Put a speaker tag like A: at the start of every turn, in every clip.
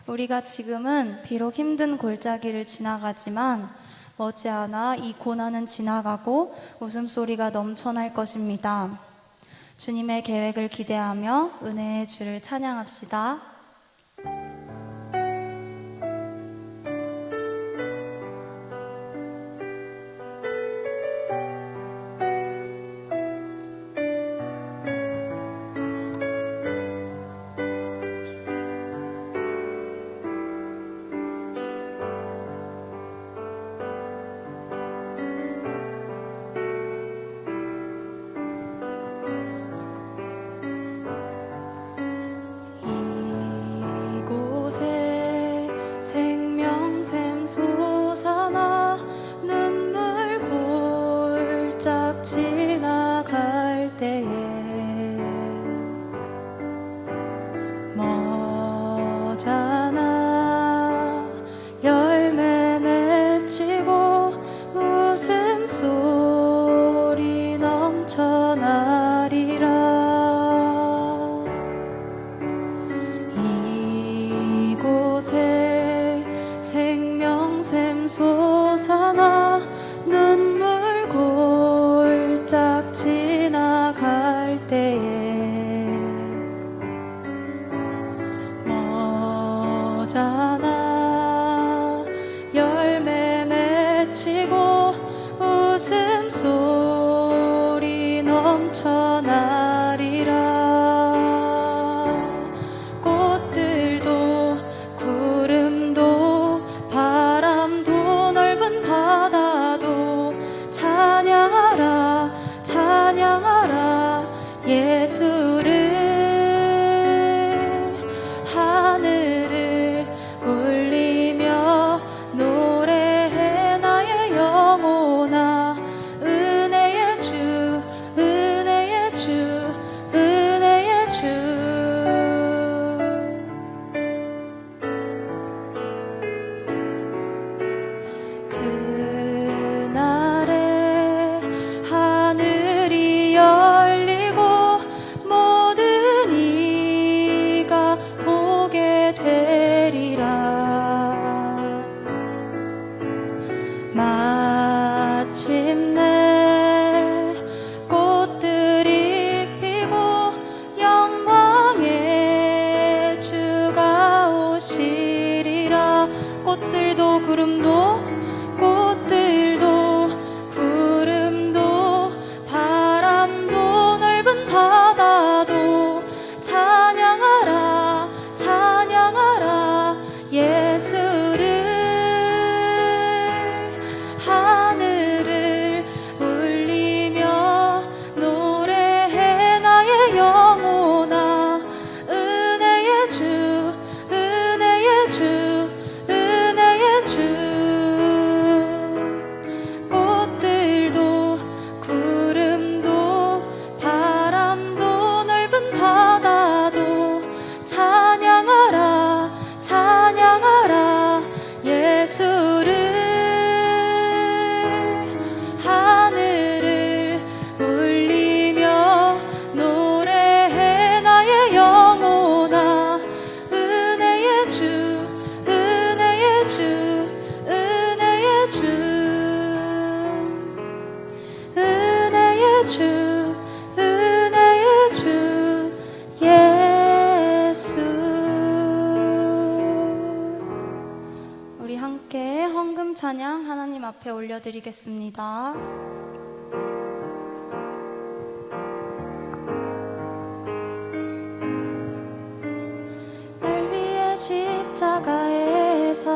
A: 우리가 지금은 비록 힘든 골짜기를 지나가지만 머지않아 이 고난은 지나가고 웃음소리가 넘쳐날 것입니다. 주님의 계획을 기대하며 은혜의 주를 찬양합시다. 생명샘 솟아나 눈물 골짝 지나갈 때에 머잖아 열매 맺히고 웃음소리 넘쳐나리라. 이곳에 생명샘 솟아나 눈물 골짝 지나갈 때에 머잖아 열매 맺히고 웃음소리 넘쳐나리라. 꽃들도 구름도 바람도 넓은 바다도 찬양하라 찬양하라 예수를. 하늘을 울리며 노래해 나의 영혼아. 은혜의 주 은혜의 주 은혜의 주. 그날에 하늘이 열리고 모든 이가 보게 되리라. 마침내 꽃들이 피고 영광의 주가 오시리라. 꽃들도 구름도 바람도 넓은 바다도 찬양하라 찬양하라 예수를. 하늘을 울리며 노래해 나의 영혼아. 은혜의 주 은혜의 주 은혜의 주. 꽃들도 구름도 바람도 넓은 바다도 찬양하라 찬양하라 예수를. 하늘을 울리며 노래해 나의 영혼아. 은혜의 주 은혜의 주 은혜의 주 은혜의 주 은혜의 주 예수. 우리 함께 헌금 찬양 하나님 앞에 올려드리겠습니다. 날 위해 십자가에서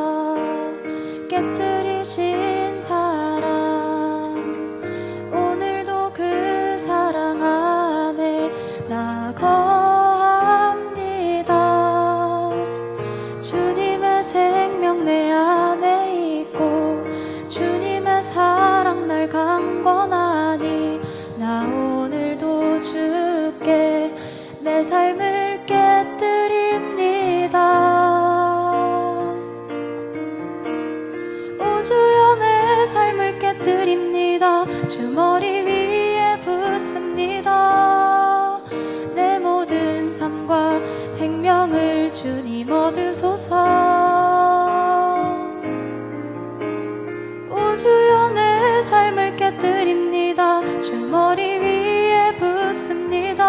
A: 깨뜨리신 사랑, 오늘도 그 사랑 안에 나 거합니다. 주님의 생명 내 안에 있고 주님의 사랑 날 강권하니 나 오늘도 주께 내 삶을 깨뜨립니다. 오 주여 내 삶을 깨뜨립니다. 주 머리 위에 붓습니다. 내 모든 삶과 생명을 주님 얻으소서. 오 주여 내 삶을 깨뜨립니다. 주 머리 위에 붓습니다.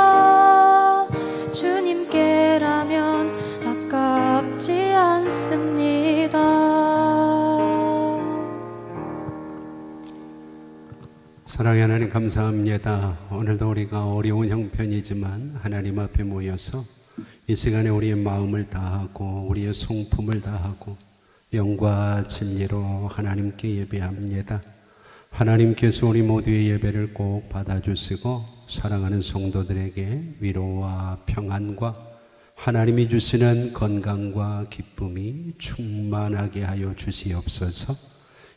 A: 주님께라면 아깝지 않습니다.
B: 사랑의 하나님 감사합니다. 오늘도 우리가 어려운 형편이지만 하나님 앞에 모여서 이 시간에 우리의 마음을 다하고 우리의 성품을 다하고 영과 진리로 하나님께 예배합니다. 하나님께서 우리 모두의 예배를 꼭 받아주시고 사랑하는 성도들에게 위로와 평안과 하나님이 주시는 건강과 기쁨이 충만하게 하여 주시옵소서.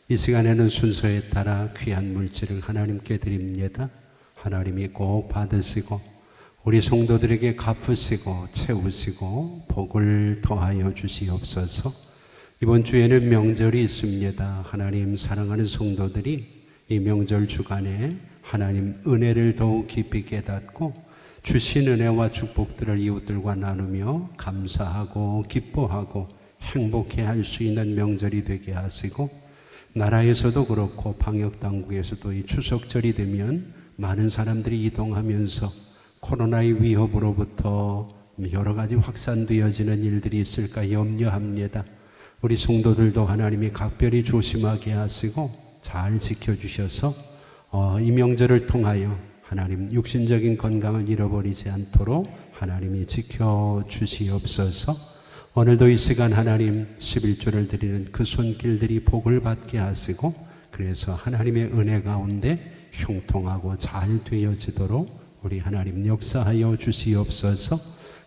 B: 이 시간에는 순서에 따라 귀한 물질을 하나님께 드립니다. 하나님이 꼭 받으시고 우리 성도들에게 갚으시고 채우시고 복을 더하여 주시옵소서. 이번 주에는 명절이 있습니다. 하나님 사랑하는 성도들이 이 명절 주간에 하나님 은혜를 더욱 깊이 깨닫고 주신 은혜와 축복들을 이웃들과 나누며 감사하고 기뻐하고 행복해 할 수 있는 명절이 되게 하시고, 나라에서도 그렇고 방역당국에서도 이 추석절이 되면 많은 사람들이 이동하면서 코로나의 위협으로부터 여러 가지 확산되어지는 일들이 있을까 염려합니다. 우리 성도들도 하나님이 각별히 조심하게 하시고 잘 지켜주셔서 이 명절을 통하여 하나님 육신적인 건강을 잃어버리지 않도록 하나님이 지켜주시옵소서. 오늘도 이 시간 하나님 11조를 드리는 그 손길들이 복을 받게 하시고, 그래서 하나님의 은혜 가운데 형통하고 잘 되어지도록 우리 하나님 역사하여 주시옵소서.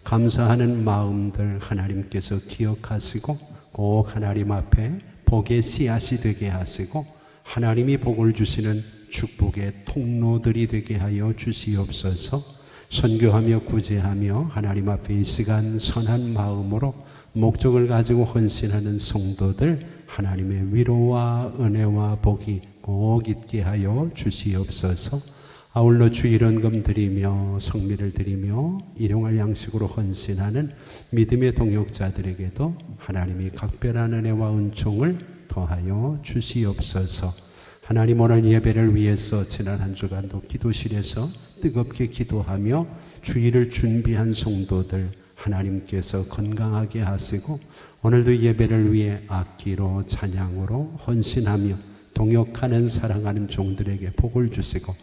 B: 감사하는 마음들 하나님께서 기억하시고 꼭 하나님 앞에 복의 씨앗이 되게 하시고 하나님이 복을 주시는 축복의 통로들이 되게 하여 주시옵소서. 선교하며 구제하며 하나님 앞에 이 시간 선한 마음으로 목적을 가지고 헌신하는 성도들 하나님의 위로와 은혜와 복이 꼭 있게 하여 주시옵소서. 아울러 주 일원금 드리며 성미를 드리며 일용할 양식으로 헌신하는 믿음의 동역자들에게도 하나님이 각별한 은혜와 은총을 더하여 주시옵소서. 하나님 오늘 예배를 위해서 지난 한 주간도 기도실에서 뜨겁게 기도하며 주일을 준비한 성도들 하나님께서 건강하게 하시고, 오늘도 예배를 위해 악기로 찬양으로 헌신하며 동역하는 사랑하는 종들에게 복을 주시고,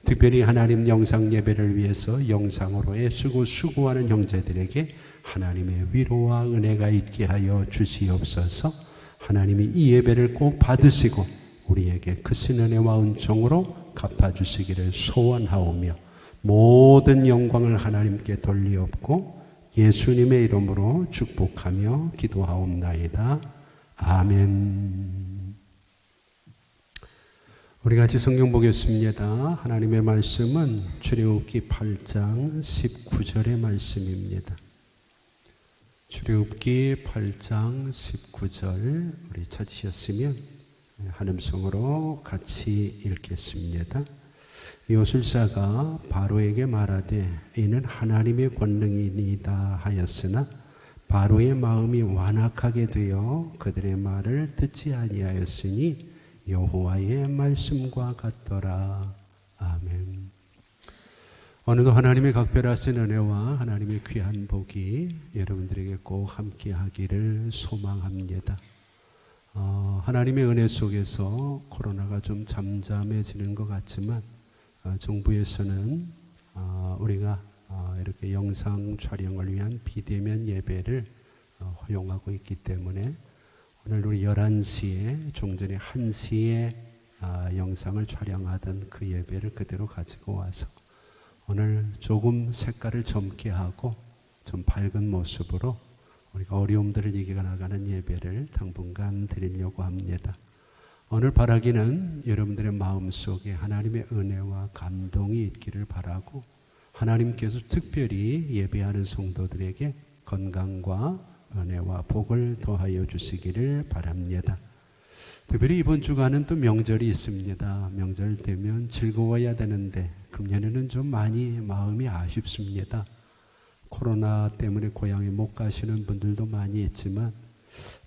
B: 특별히 하나님 영상 예배를 위해서 영상으로 애쓰고 수고하는 형제들에게 하나님의 위로와 은혜가 있게 하여 주시옵소서. 하나님이 이 예배를 꼭 받으시고 우리에게 크신 은혜와 은총으로 갚아주시기를 소원하오며 모든 영광을 하나님께 돌리옵고 예수님의 이름으로 축복하며 기도하옵나이다. 아멘. 우리 같이 성경 보겠습니다. 하나님의 말씀은 출애굽기 8장 19절의 말씀입니다. 출애굽기 8장 19절 우리 찾으셨으면 한 음성으로 같이 읽겠습니다. 요술사가 바로에게 말하되 이는 하나님의 권능이니이다 하였으나 바로의 마음이 완악하게 되어 그들의 말을 듣지 아니하였으니 여호와의 말씀과 같더라. 아멘. 오늘도 하나님의 각별하신 은혜와 하나님의 귀한 복이 여러분들에게 꼭 함께 하기를 소망합니다. 하나님의 은혜 속에서 코로나가 좀 잠잠해지는 것 같지만 정부에서는 우리가 이렇게 영상 촬영을 위한 비대면 예배를 허용하고 있기 때문에 오늘 우리 11시에 좀 전에 1시에 영상을 촬영하던 그 예배를 그대로 가지고 와서 오늘 조금 색깔을 젊게 하고 좀 밝은 모습으로 우리가 어려움들을 이겨나가는 예배를 당분간 드리려고 합니다. 오늘 바라기는 여러분들의 마음속에 하나님의 은혜와 감동이 있기를 바라고, 하나님께서 특별히 예배하는 성도들에게 건강과 은혜와 복을 더하여 주시기를 바랍니다. 특별히 이번 주간은 또 명절이 있습니다. 명절 되면 즐거워야 되는데 금년에는 좀 많이 마음이 아쉽습니다. 코로나 때문에 고향에 못 가시는 분들도 많이 있지만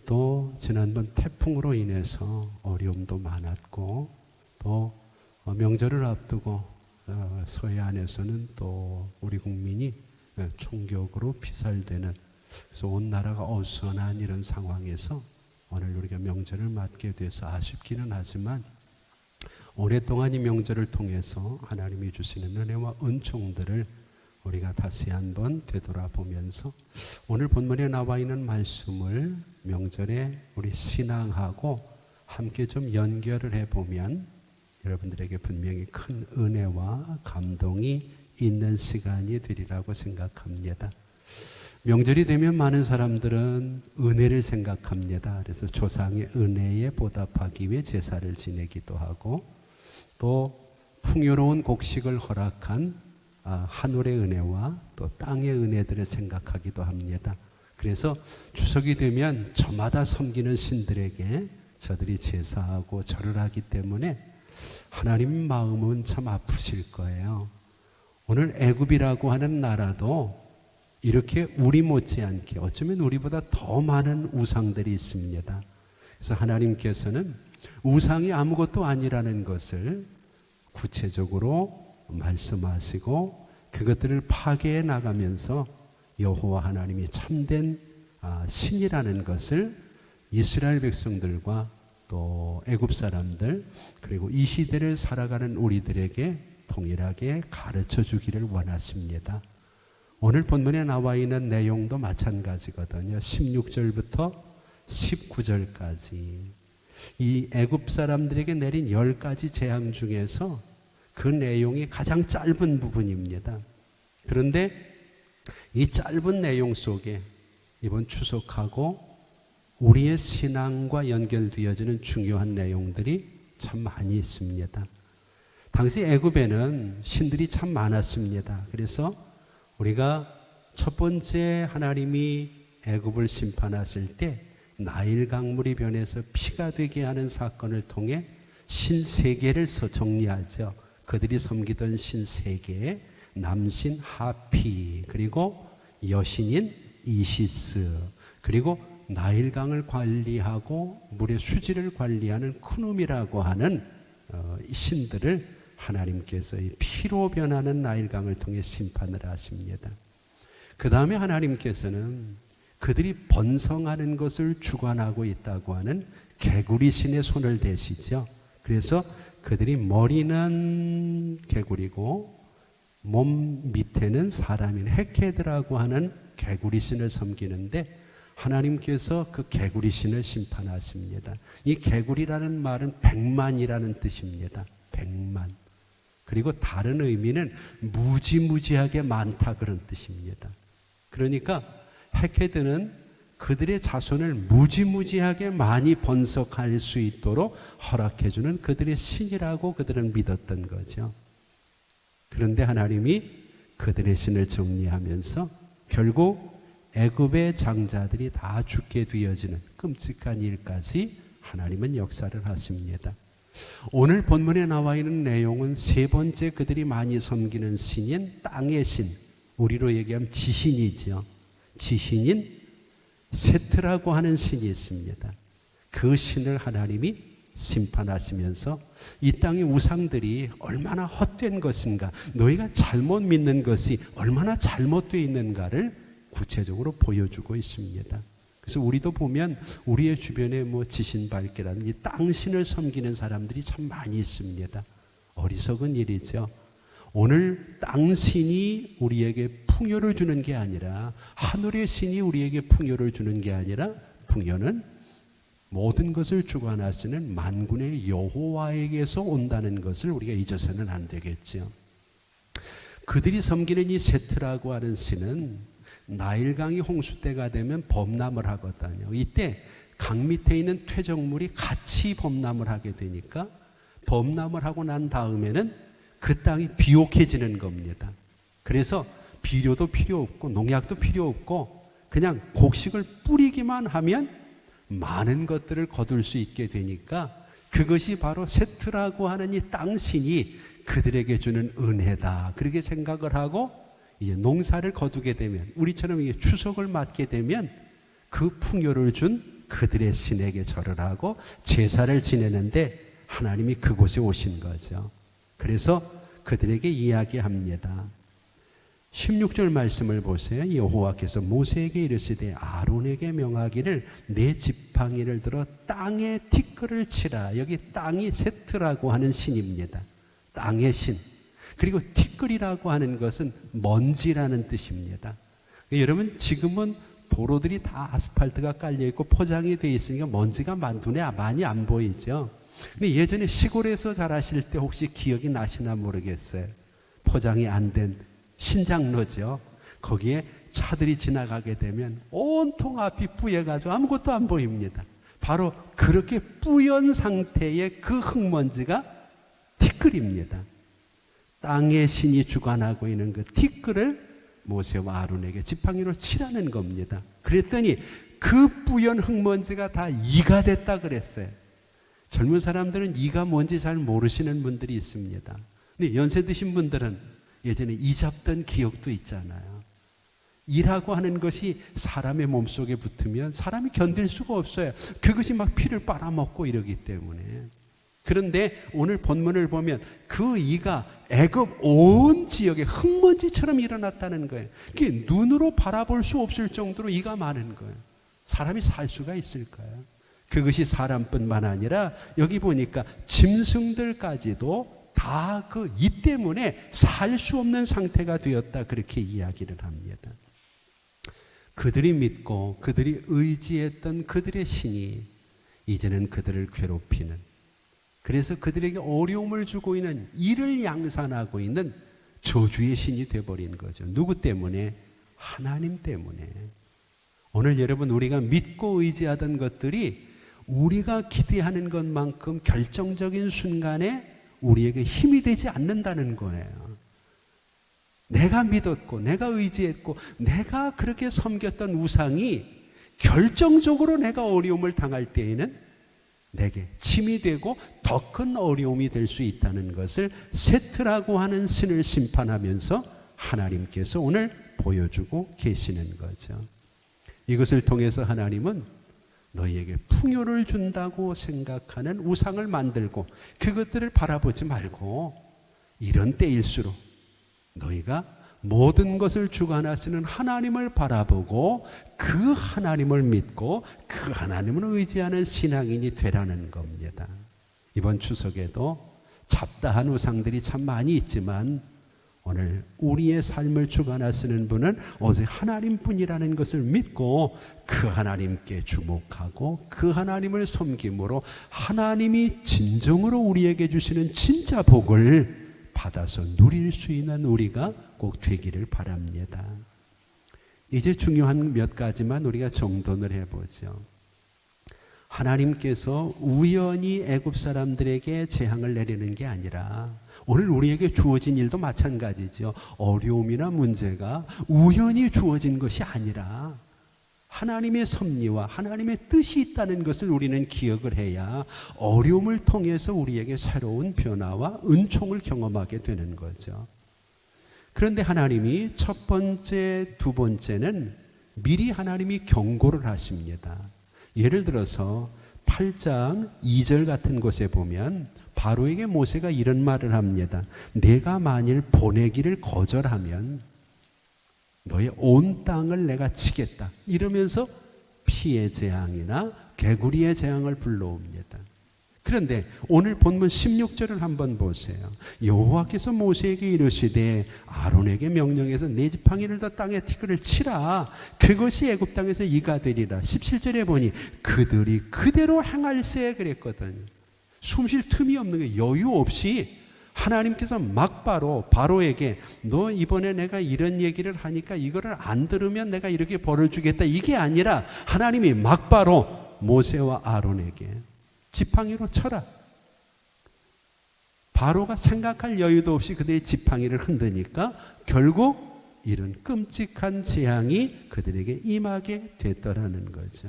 B: 또 지난번 태풍으로 인해서 어려움도 많았고 또 명절을 앞두고 서해안에서는 또 우리 국민이 총격으로 피살되는, 그래서 온 나라가 어수선한 이런 상황에서 오늘 우리가 명절을 맞게 돼서 아쉽기는 하지만 오랫동안 이 명절을 통해서 하나님이 주시는 은혜와 은총들을 우리가 다시 한번 되돌아보면서 오늘 본문에 나와 있는 말씀을 명절에 우리 신앙하고 함께 좀 연결을 해보면 여러분들에게 분명히 큰 은혜와 감동이 있는 시간이 되리라고 생각합니다. 명절이 되면 많은 사람들은 은혜를 생각합니다. 그래서 조상의 은혜에 보답하기 위해 제사를 지내기도 하고 또 풍요로운 곡식을 허락한 하늘의 은혜와 또 땅의 은혜들을 생각하기도 합니다. 그래서 추석이 되면 저마다 섬기는 신들에게 저들이 제사하고 절을 하기 때문에 하나님 마음은 참 아프실 거예요. 오늘 애굽이라고 하는 나라도 이렇게 우리 못지않게 어쩌면 우리보다 더 많은 우상들이 있습니다. 그래서 하나님께서는 우상이 아무것도 아니라는 것을 구체적으로 말씀하시고 그것들을 파괴해 나가면서 여호와 하나님이 참된 신이라는 것을 이스라엘 백성들과 또 애굽 사람들 그리고 이 시대를 살아가는 우리들에게 동일하게 가르쳐 주기를 원하십니다. 오늘 본문에 나와 있는 내용도 마찬가지거든요. 16절부터 19절까지 이 애굽 사람들에게 내린 10가지 재앙 중에서 그 내용이 가장 짧은 부분입니다. 그런데 이 짧은 내용 속에 이번 추석하고 우리의 신앙과 연결되어지는 중요한 내용들이 참 많이 있습니다. 당시 애굽에는 신들이 참 많았습니다. 그래서 우리가 첫 번째 하나님이 애굽을 심판하실 때 나일 강물이 변해서 피가 되게 하는 사건을 통해 신 3개를 정리하죠. 그들이 섬기던 신 3개, 남신 하피, 그리고 여신인 이시스, 그리고 나일강을 관리하고 물의 수질을 관리하는 쿠눔이라고 하는 신들을 하나님께서 이 피로 변하는 나일강을 통해 심판을 하십니다. 그 다음에 하나님께서는 그들이 번성하는 것을 주관하고 있다고 하는 개구리 신의 손을 대시죠. 그래서 그들이 머리는 개구리고 몸 밑에는 사람인 헤케드라고 하는 개구리 신을 섬기는데 하나님께서 그 개구리 신을 심판하십니다. 이 개구리라는 말은 100만이라는 뜻입니다. 100만. 그리고 다른 의미는 무지무지하게 많다 그런 뜻입니다. 그러니까 헤케드는 그들의 자손을 무지무지하게 많이 번성할 수 있도록 허락해주는 그들의 신이라고 그들은 믿었던 거죠. 그런데 하나님이 그들의 신을 정리하면서 결국 애굽의 장자들이 다 죽게 되어지는 끔찍한 일까지 하나님은 역사를 하십니다. 오늘 본문에 나와 있는 내용은 세 번째 그들이 많이 섬기는 신인 땅의 신, 우리로 얘기하면 지신이죠. 지신인 세트라고 하는 신이 있습니다. 그 신을 하나님이 심판하시면서 이 땅의 우상들이 얼마나 헛된 것인가, 너희가 잘못 믿는 것이 얼마나 잘못되어 있는가를 구체적으로 보여주고 있습니다. 그래서 우리도 보면 우리의 주변에 지신발개라는 이 땅신을 섬기는 사람들이 참 많이 있습니다. 어리석은 일이죠. 오늘 땅신이 우리에게 풍요를 주는 게 아니라 하늘의 신이 우리에게 풍요를 주는 게 아니라 풍요는 모든 것을 주관하시는 만군의 여호와에게서 온다는 것을 우리가 잊어서는 안 되겠죠. 그들이 섬기는 이 세트라고 하는 신은 나일강이 홍수 때가 되면 범람을 하거든요. 이때 강 밑에 있는 퇴적물이 같이 범람을 하게 되니까 범람을 하고 난 다음에는 그 땅이 비옥해지는 겁니다. 그래서 비료도 필요 없고 농약도 필요 없고 그냥 곡식을 뿌리기만 하면 많은 것들을 거둘 수 있게 되니까 그것이 바로 세트라고 하는 이 땅신이 그들에게 주는 은혜다. 그렇게 생각을 하고 이제 농사를 거두게 되면 우리처럼 이게 추석을 맞게 되면 그 풍요를 준 그들의 신에게 절을 하고 제사를 지내는데 하나님이 그곳에 오신 거죠. 그래서 그들에게 이야기합니다. 16절 말씀을 보세요. 여호와께서 모세에게 이르시되 아론에게 명하기를 내 지팡이를 들어 땅에 티끌을 치라. 여기 땅이 세트라고 하는 신입니다. 땅의 신. 그리고 티끌이라고 하는 것은 먼지라는 뜻입니다. 여러분 지금은 도로들이 다 아스팔트가 깔려있고 포장이 되어 있으니까 먼지가 눈에 많이 안 보이죠. 근데 예전에 시골에서 자라실 때 혹시 기억이 나시나 모르겠어요. 포장이 안 된 신장로죠. 거기에 차들이 지나가게 되면 온통 앞이 뿌여가지고 아무것도 안 보입니다. 바로 그렇게 뿌연 상태의 그 흙먼지가 티끌입니다. 땅의 신이 주관하고 있는 그 티끌을 모세와 아론에게 지팡이로 치라는 겁니다. 그랬더니 그 뿌연 흙먼지가 다 이가 됐다 그랬어요. 젊은 사람들은 이가 뭔지 잘 모르시는 분들이 있습니다. 근데 연세 드신 분들은 예전에 이 잡던 기억도 있잖아요. 이라고 하는 것이 사람의 몸속에 붙으면 사람이 견딜 수가 없어요. 그것이 막 피를 빨아먹고 이러기 때문에. 그런데 오늘 본문을 보면 그 이가 애굽 온 지역에 흙먼지처럼 일어났다는 거예요. 그게 눈으로 바라볼 수 없을 정도로 이가 많은 거예요. 사람이 살 수가 있을까요? 그것이 사람뿐만 아니라 여기 보니까 짐승들까지도 다 그 이 때문에 살 수 없는 상태가 되었다. 그렇게 이야기를 합니다. 그들이 믿고 그들이 의지했던 그들의 신이 이제는 그들을 괴롭히는, 그래서 그들에게 어려움을 주고 있는, 이를 양산하고 있는 저주의 신이 되어버린 거죠. 누구 때문에? 하나님 때문에. 오늘 여러분 우리가 믿고 의지하던 것들이 우리가 기대하는 것만큼 결정적인 순간에 우리에게 힘이 되지 않는다는 거예요. 내가 믿었고 내가 의지했고 내가 그렇게 섬겼던 우상이 결정적으로 내가 어려움을 당할 때에는 내게 침이 되고 더 큰 어려움이 될 수 있다는 것을 세트라고 하는 신을 심판하면서 하나님께서 오늘 보여주고 계시는 거죠. 이것을 통해서 하나님은 너희에게 풍요를 준다고 생각하는 우상을 만들고 그것들을 바라보지 말고 이런 때일수록 너희가 모든 것을 주관하시는 하나님을 바라보고 그 하나님을 믿고 그 하나님을 의지하는 신앙인이 되라는 겁니다. 이번 추석에도 잡다한 우상들이 참 많이 있지만 오늘 우리의 삶을 주관하시는 분은 오직 하나님뿐이라는 것을 믿고 그 하나님께 주목하고 그 하나님을 섬김으로 하나님이 진정으로 우리에게 주시는 진짜 복을 받아서 누릴 수 있는 우리가 꼭 되기를 바랍니다. 이제 중요한 몇 가지만 우리가 정돈을 해보죠. 하나님께서 우연히 애굽 사람들에게 재앙을 내리는 게 아니라 오늘 우리에게 주어진 일도 마찬가지죠. 어려움이나 문제가 우연히 주어진 것이 아니라 하나님의 섭리와 하나님의 뜻이 있다는 것을 우리는 기억을 해야 어려움을 통해서 우리에게 새로운 변화와 은총을 경험하게 되는 거죠. 그런데 하나님이 첫 번째, 두 번째는 미리 하나님이 경고를 하십니다. 예를 들어서 8장 2절 같은 곳에 보면 바로에게 모세가 이런 말을 합니다. 내가 만일 보내기를 거절하면 너의 온 땅을 내가 치겠다. 이러면서 피의 재앙이나 개구리의 재앙을 불러옵니다. 그런데 오늘 본문 16절을 한번 보세요. 여호와께서 모세에게 이르시되 아론에게 명령해서 내 지팡이를 더 땅에 티끌을 치라. 그것이 애굽 땅에서 이가 되리라. 17절에 보니 그들이 그대로 행할세 그랬거든요. 숨 쉴 틈이 없는 게 여유 없이 하나님께서 막바로 바로에게 너 이번에 내가 이런 얘기를 하니까 이거를 안 들으면 내가 이렇게 벌을 주겠다. 이게 아니라 하나님이 막바로 모세와 아론에게 지팡이로 쳐라. 바로가 생각할 여유도 없이 그들의 지팡이를 흔드니까 결국 이런 끔찍한 재앙이 그들에게 임하게 됐더라는 거죠.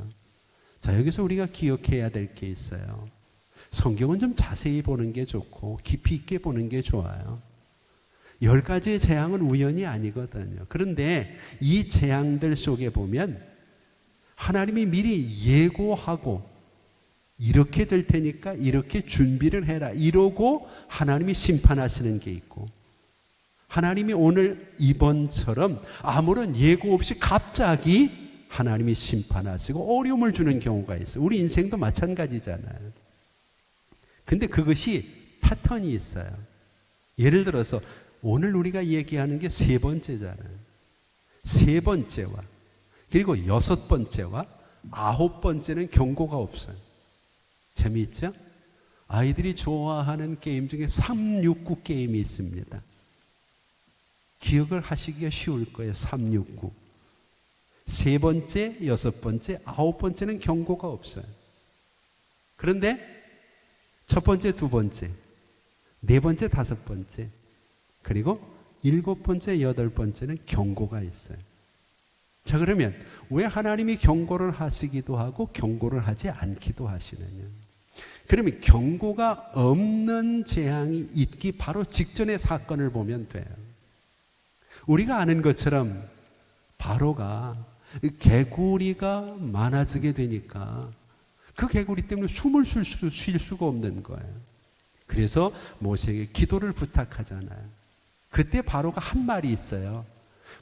B: 자, 여기서 우리가 기억해야 될 게 있어요. 성경은 좀 자세히 보는 게 좋고 깊이 있게 보는 게 좋아요. 10가지의 재앙은 우연이 아니거든요. 그런데 이 재앙들 속에 보면 하나님이 미리 예고하고 이렇게 될 테니까 이렇게 준비를 해라 이러고 하나님이 심판하시는 게 있고, 하나님이 오늘 이번처럼 아무런 예고 없이 갑자기 하나님이 심판하시고 어려움을 주는 경우가 있어요. 우리 인생도 마찬가지잖아요. 근데 그것이 패턴이 있어요. 예를 들어서 오늘 우리가 얘기하는 게 세 번째잖아요. 세 번째와 그리고 여섯 번째와 아홉 번째는 경고가 없어요. 재미있죠? 아이들이 좋아하는 게임 중에 369 게임이 있습니다. 기억을 하시기가 쉬울 거예요. 369. 세 번째, 여섯 번째, 아홉 번째는 경고가 없어요. 그런데 첫 번째, 두 번째, 네 번째, 다섯 번째, 그리고 일곱 번째, 여덟 번째는 경고가 있어요. 자, 그러면 왜 하나님이 경고를 하시기도 하고 경고를 하지 않기도 하시느냐? 그러면 경고가 없는 재앙이 있기 바로 직전의 사건을 보면 돼요. 우리가 아는 것처럼 바로가 개구리가 많아지게 되니까 그 개구리 때문에 숨을 쉴 수가 없는 거예요. 그래서 모세에게 기도를 부탁하잖아요. 그때 바로가 한 말이 있어요.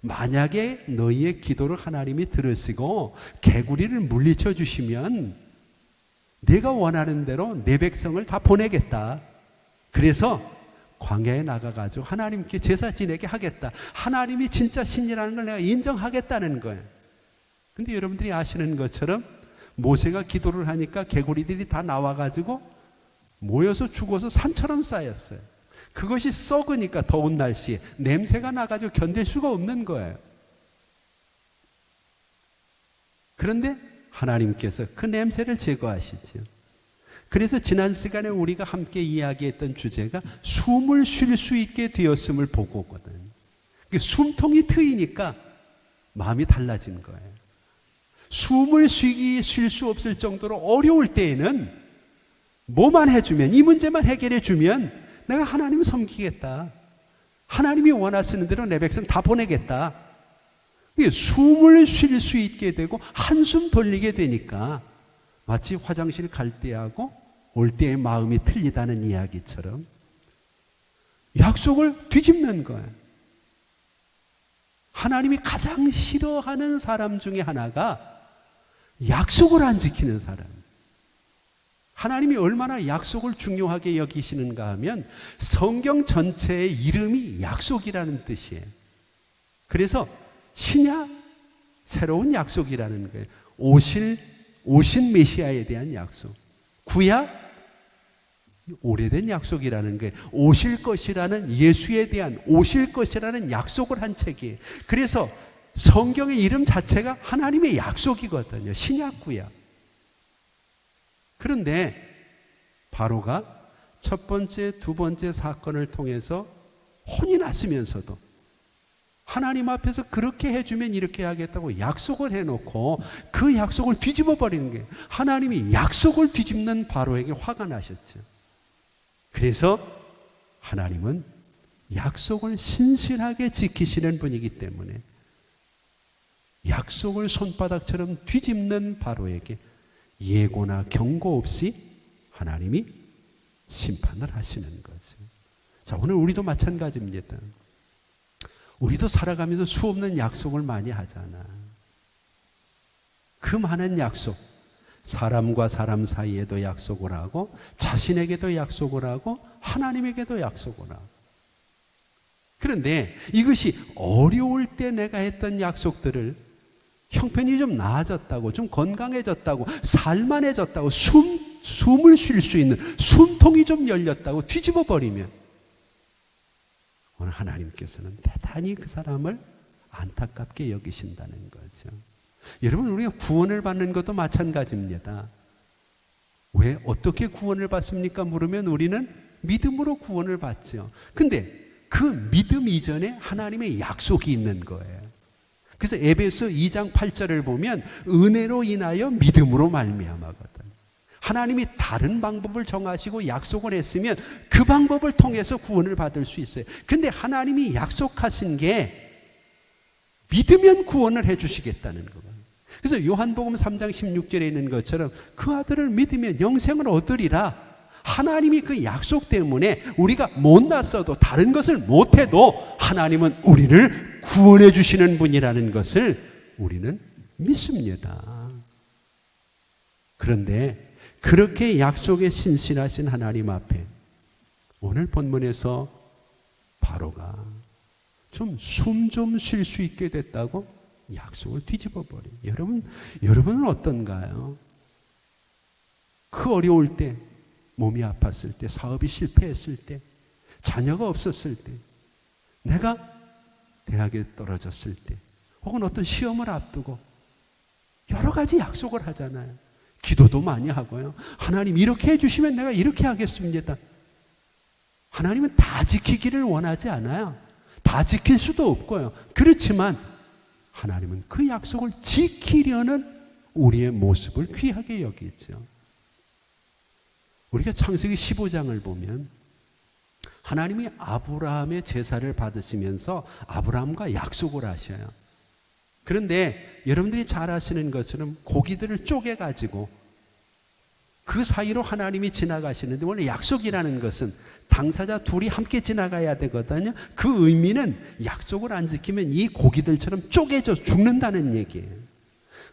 B: 만약에 너희의 기도를 하나님이 들으시고 개구리를 물리쳐 주시면 내가 원하는 대로 내 백성을 다 보내겠다. 그래서 광야에 나가가지고 하나님께 제사 지내게 하겠다. 하나님이 진짜 신이라는 걸 내가 인정하겠다는 거예요. 근데 여러분들이 아시는 것처럼 모세가 기도를 하니까 개구리들이 다 나와가지고 모여서 죽어서 산처럼 쌓였어요. 그것이 썩으니까 더운 날씨에 냄새가 나가지고 견딜 수가 없는 거예요. 그런데 하나님께서 그 냄새를 제거하시죠. 그래서 지난 시간에 우리가 함께 이야기했던 주제가 숨을 쉴 수 있게 되었음을 보고거든요. 숨통이 트이니까 마음이 달라진 거예요. 숨을 쉴 수 없을 정도로 어려울 때에는 뭐만 해주면, 이 문제만 해결해 주면 내가 하나님을 섬기겠다. 하나님이 원하시는 대로 내 백성 다 보내겠다. 숨을 쉴 수 있게 되고 한숨 돌리게 되니까 마치 화장실 갈 때하고 올 때의 마음이 틀리다는 이야기처럼 약속을 뒤집는 거예요. 하나님이 가장 싫어하는 사람 중에 하나가 약속을 안 지키는 사람. 하나님이 얼마나 약속을 중요하게 여기시는가 하면 성경 전체의 이름이 약속이라는 뜻이에요. 그래서 신약 새로운 약속이라는 거예요. 오신 메시아에 대한 약속. 구약 오래된 약속이라는 거예요. 오실 것이라는 예수에 대한 오실 것이라는 약속을 한 책이에요. 그래서 성경의 이름 자체가 하나님의 약속이거든요. 신약 구약. 그런데 바로가 첫 번째, 두 번째 사건을 통해서 혼이 났으면서도 하나님 앞에서 그렇게 해주면 이렇게 하겠다고 약속을 해놓고 그 약속을 뒤집어 버리는 거예요. 하나님이 약속을 뒤집는 바로에게 화가 나셨죠. 그래서 하나님은 약속을 신실하게 지키시는 분이기 때문에 약속을 손바닥처럼 뒤집는 바로에게 예고나 경고 없이 하나님이 심판을 하시는 거죠. 자, 오늘 우리도 마찬가지입니다. 우리도 살아가면서 수없는 약속을 많이 하잖아. 그 많은 약속, 사람과 사람 사이에도 약속을 하고 자신에게도 약속을 하고 하나님에게도 약속을 하고. 그런데 이것이 어려울 때 내가 했던 약속들을 형편이 좀 나아졌다고, 좀 건강해졌다고, 살만해졌다고, 숨을 쉴 수 있는 숨통이 좀 열렸다고 뒤집어 버리면 오늘 하나님께서는 대단히 그 사람을 안타깝게 여기신다는 거죠. 여러분, 우리가 구원을 받는 것도 마찬가지입니다. 왜 어떻게 구원을 받습니까? 물으면 우리는 믿음으로 구원을 받죠. 근데 그 믿음 이전에 하나님의 약속이 있는 거예요. 그래서 에베소 2장 8절을 보면 은혜로 인하여 믿음으로 말미암아거든. 하나님이 다른 방법을 정하시고 약속을 했으면 그 방법을 통해서 구원을 받을 수 있어요. 근데 하나님이 약속하신 게 믿으면 구원을 해 주시겠다는 거예요. 그래서 요한복음 3장 16절에 있는 것처럼 그 아들을 믿으면 영생을 얻으리라. 하나님이 그 약속 때문에 우리가 못났어도 다른 것을 못해도 하나님은 우리를 구원해 주시는 분이라는 것을 우리는 믿습니다. 그런데 그렇게 약속에 신실하신 하나님 앞에 오늘 본문에서 바로가 좀 숨 좀 쉴 수 있게 됐다고 약속을 뒤집어 버려요. 여러분은 어떤가요? 그 어려울 때, 몸이 아팠을 때, 사업이 실패했을 때, 자녀가 없었을 때, 내가 대학에 떨어졌을 때, 혹은 어떤 시험을 앞두고 여러 가지 약속을 하잖아요. 기도도 많이 하고요. 하나님 이렇게 해주시면 내가 이렇게 하겠습니다. 하나님은 다 지키기를 원하지 않아요. 다 지킬 수도 없고요. 그렇지만 하나님은 그 약속을 지키려는 우리의 모습을 귀하게 여기죠. 우리가 창세기 15장을 보면 하나님이 아브라함의 제사를 받으시면서 아브라함과 약속을 하셔요. 그런데 여러분들이 잘 아시는 것처럼 고기들을 쪼개가지고 그 사이로 하나님이 지나가시는데, 원래 약속이라는 것은 당사자 둘이 함께 지나가야 되거든요. 그 의미는 약속을 안 지키면 이 고기들처럼 쪼개져 죽는다는 얘기예요.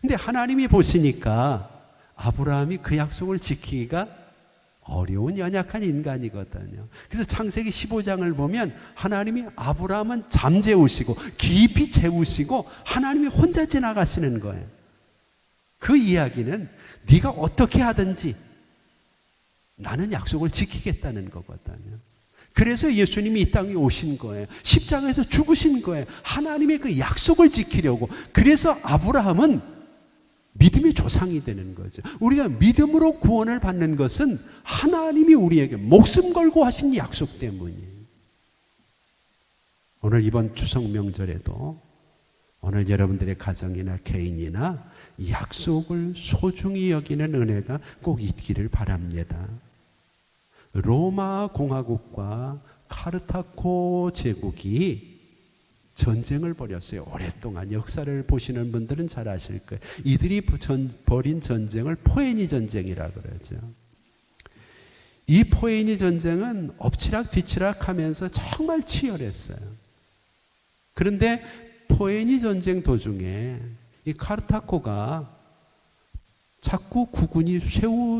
B: 근데 하나님이 보시니까 아브라함이 그 약속을 지키기가 어려운 연약한 인간이거든요. 그래서 창세기 15장을 보면 하나님이 아브라함은 잠재우시고 깊이 재우시고 하나님이 혼자 지나가시는 거예요. 그 이야기는 네가 어떻게 하든지 나는 약속을 지키겠다는 거거든요. 그래서 예수님이 이 땅에 오신 거예요. 십자가에서 죽으신 거예요. 하나님의 그 약속을 지키려고. 그래서 아브라함은 믿음의 조상이 되는 거죠. 우리가 믿음으로 구원을 받는 것은 하나님이 우리에게 목숨 걸고 하신 약속 때문이에요. 오늘 이번 추석 명절에도 오늘 여러분들의 가정이나 개인이나 약속을 소중히 여기는 은혜가 꼭 있기를 바랍니다. 로마 공화국과 카르타고 제국이 전쟁을 벌였어요. 오랫동안 역사를 보시는 분들은 잘 아실 거예요. 이들이 벌인 전쟁을 포에니 전쟁이라 그러죠. 이 포에니 전쟁은 엎치락 뒤치락 하면서 정말 치열했어요. 그런데 포에니 전쟁 도중에 이 카르타코가 자꾸 국군이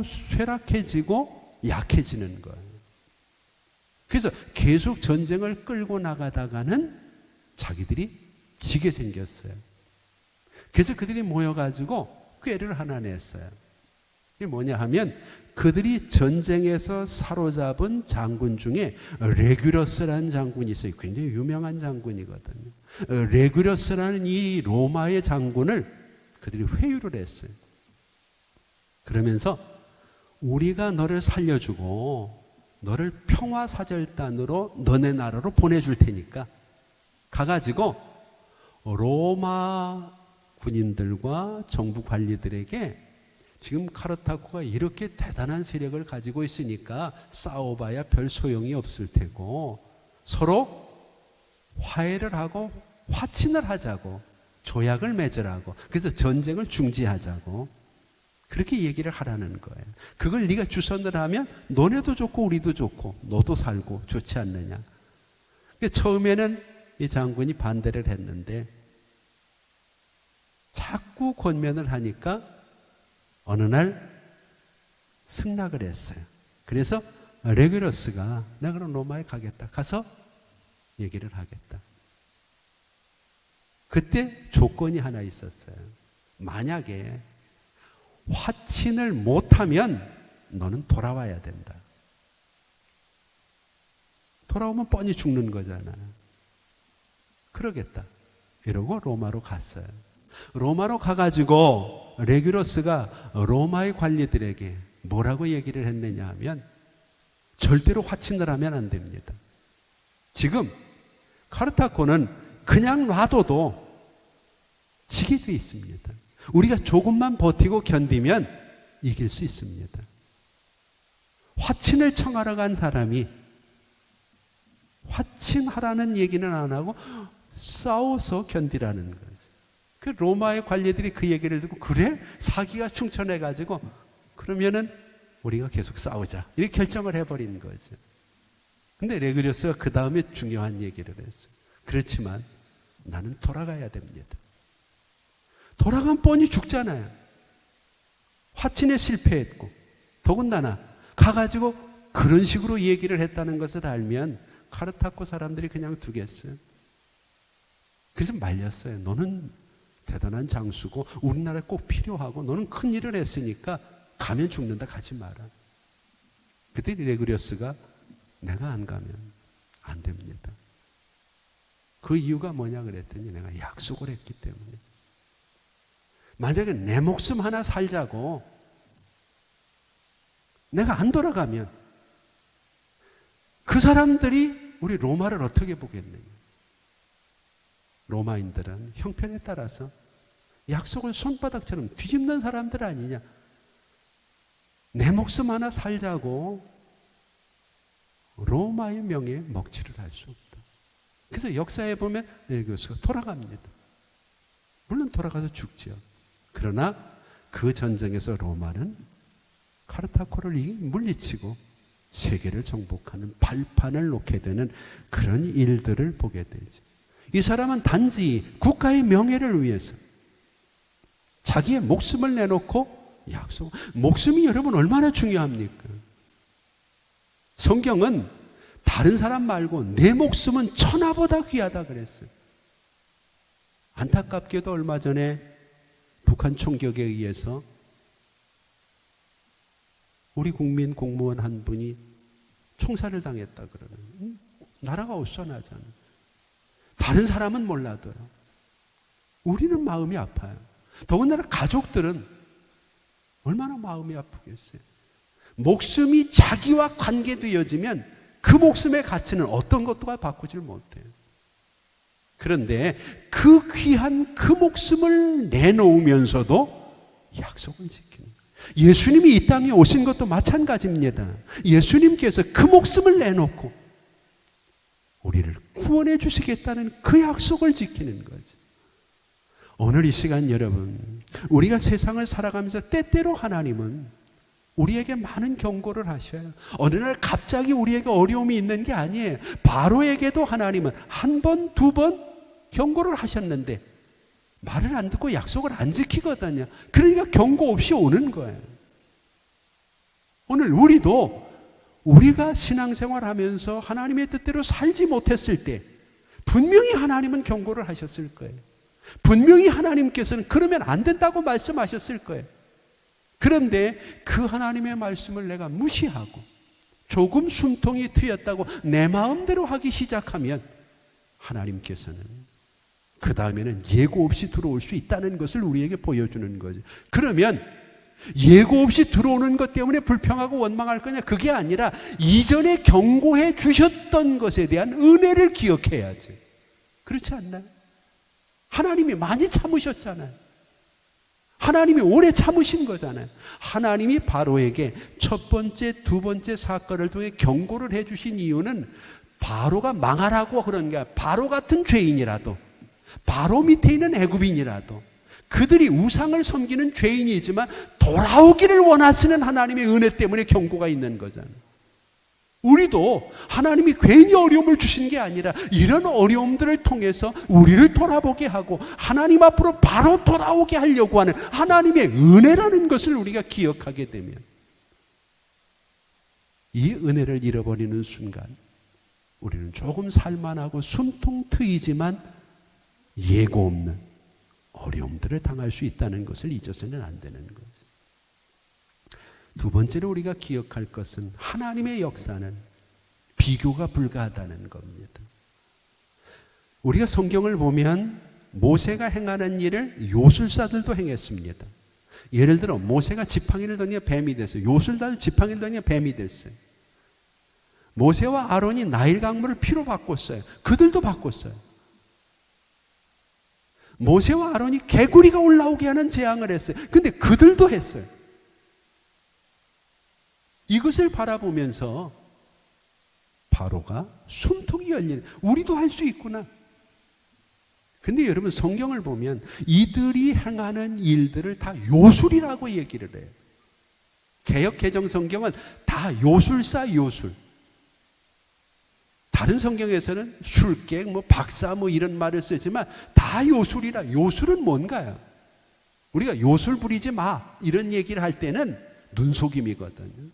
B: 쇠락해지고 약해지는 거예요. 그래서 계속 전쟁을 끌고 나가다가는 자기들이 지게 생겼어요. 그래서 그들이 모여가지고 꾀를 하나 냈어요. 이게 뭐냐 하면 그들이 전쟁에서 사로잡은 장군 중에 레귤러스라는 장군이 있어요. 굉장히 유명한 장군이거든요. 레귤러스라는 이 로마의 장군을 그들이 회유를 했어요. 그러면서 우리가 너를 살려주고 너를 평화사절단으로 너네 나라로 보내줄 테니까 가가지고 로마 군인들과 정부 관리들에게 지금 카르타코가 이렇게 대단한 세력을 가지고 있으니까 싸워봐야 별 소용이 없을 테고 서로 화해를 하고 화친을 하자고, 조약을 맺으라고, 그래서 전쟁을 중지하자고 그렇게 얘기를 하라는 거예요. 그걸 네가 주선을 하면 너네도 좋고 우리도 좋고 너도 살고 좋지 않느냐. 처음에는 이 장군이 반대를 했는데 자꾸 권면을 하니까 어느 날 승낙을 했어요. 그래서 레귤러스가 내가 그럼 로마에 가겠다. 가서 얘기를 하겠다. 그때 조건이 하나 있었어요. 만약에 화친을 못하면 너는 돌아와야 된다. 돌아오면 뻔히 죽는 거잖아요. 그러겠다. 이러고 로마로 갔어요. 로마로 가가지고 레귤러스가 로마의 관리들에게 뭐라고 얘기를 했느냐 하면 절대로 화친을 하면 안 됩니다. 지금 카르타코는 그냥 놔둬도 지게 돼 있습니다. 우리가 조금만 버티고 견디면 이길 수 있습니다. 화친을 청하러 간 사람이 화친하라는 얘기는 안 하고 싸워서 견디라는 거죠. 그 로마의 관리들이 그 얘기를 듣고 그래? 사기가 충천해가지고 그러면은 우리가 계속 싸우자 이렇게 결정을 해버린 거죠. 근데 레그리오스가 그 다음에 중요한 얘기를 했어요. 그렇지만 나는 돌아가야 됩니다. 돌아가면 뻔히 죽잖아요. 화친에 실패했고 더군다나 가가지고 그런 식으로 얘기를 했다는 것을 알면 카르타고 사람들이 그냥 두겠어요. 그래서 말렸어요. 너는 대단한 장수고 우리나라에 꼭 필요하고 너는 큰 일을 했으니까 가면 죽는다 가지 마라. 그때 레그리오스가 내가 안 가면 안 됩니다. 그 이유가 뭐냐 그랬더니 내가 약속을 했기 때문에. 만약에 내 목숨 하나 살자고 내가 안 돌아가면 그 사람들이 우리 로마를 어떻게 보겠느냐. 로마인들은 형편에 따라서 약속을 손바닥처럼 뒤집는 사람들 아니냐. 내 목숨 하나 살자고 로마의 명예에 먹칠을 할 수 없다. 그래서 역사에 보면 레그리오스가 돌아갑니다. 물론 돌아가서 죽지요. 그러나 그 전쟁에서 로마는 카르타코를 물리치고 세계를 정복하는 발판을 놓게 되는 그런 일들을 보게 되죠. 이 사람은 단지 국가의 명예를 위해서 자기의 목숨을 내놓고 약속. 목숨이 여러분 얼마나 중요합니까? 성경은 다른 사람 말고 내 목숨은 천하보다 귀하다 그랬어요. 안타깝게도 얼마 전에 북한 총격에 의해서 우리 국민 공무원 한 분이 총살을 당했다 그러면 나라가 어수선하잖아요. 다른 사람은 몰라도요. 우리는 마음이 아파요. 더군다나 가족들은 얼마나 마음이 아프겠어요. 목숨이 자기와 관계되어지면 그 목숨의 가치는 어떤 것도 바꾸질 못해요. 그런데 그 귀한 그 목숨을 내놓으면서도 약속을 지키는 거예요. 예수님이 이 땅에 오신 것도 마찬가지입니다. 예수님께서 그 목숨을 내놓고 우리를 구원해 주시겠다는 그 약속을 지키는 거죠. 오늘 이 시간 여러분, 우리가 세상을 살아가면서 때때로 하나님은 우리에게 많은 경고를 하셔요. 어느 날 갑자기 우리에게 어려움이 있는 게 아니에요. 바로에게도 하나님은 한 번, 두 번 경고를 하셨는데 말을 안 듣고 약속을 안 지키거든요. 그러니까 경고 없이 오는 거예요. 오늘 우리가 신앙생활하면서 하나님의 뜻대로 살지 못했을 때 분명히 하나님은 경고를 하셨을 거예요. 분명히 하나님께서는 그러면 안 된다고 말씀하셨을 거예요. 그런데 그 하나님의 말씀을 내가 무시하고 조금 숨통이 트였다고 내 마음대로 하기 시작하면 하나님께서는 그 다음에는 예고 없이 들어올 수 있다는 것을 우리에게 보여주는 거죠. 그러면 예고 없이 들어오는 것 때문에 불평하고 원망할 거냐? 그게 아니라 이전에 경고해 주셨던 것에 대한 은혜를 기억해야지. 그렇지 않나요? 하나님이 많이 참으셨잖아요. 하나님이 오래 참으신 거잖아요. 하나님이 바로에게 첫 번째, 두 번째 사건을 통해 경고를 해 주신 이유는 바로가 망하라고 그런 게 아니라 바로 같은 죄인이라도 바로 밑에 있는 애굽인이라도 그들이 우상을 섬기는 죄인이지만 돌아오기를 원하시는 하나님의 은혜 때문에 경고가 있는 거잖아요. 우리도 하나님이 괜히 어려움을 주신 게 아니라 이런 어려움들을 통해서 우리를 돌아보게 하고 하나님 앞으로 바로 돌아오게 하려고 하는 하나님의 은혜라는 것을 우리가 기억하게 되면 이 은혜를 잃어버리는 순간 우리는 조금 살만하고 숨통 트이지만 예고 없는 어려움들을 당할 수 있다는 것을 잊어서는 안 되는 거죠. 두 번째로 우리가 기억할 것은 하나님의 역사는 비교가 불가하다는 겁니다. 우리가 성경을 보면 모세가 행하는 일을 요술사들도 행했습니다. 예를 들어 모세가 지팡이를 던지며 뱀이 됐어요. 요술사들 지팡이를 던지며 뱀이 됐어요. 모세와 아론이 나일 강물을 피로 바꿨어요. 그들도 바꿨어요. 모세와 아론이 개구리가 올라오게 하는 재앙을 했어요. 근데 그들도 했어요. 이것을 바라보면서 바로가 숨통이 열리는, 우리도 할 수 있구나. 근데 여러분 성경을 보면 이들이 행하는 일들을 다 요술이라고 얘기를 해요. 개역 개정 성경은 다 요술사 요술. 다른 성경에서는 술객, 박사 이런 말을 쓰지만 다 요술이라. 요술은 뭔가요? 우리가 요술 부리지 마 이런 얘기를 할 때는 눈속임이거든요.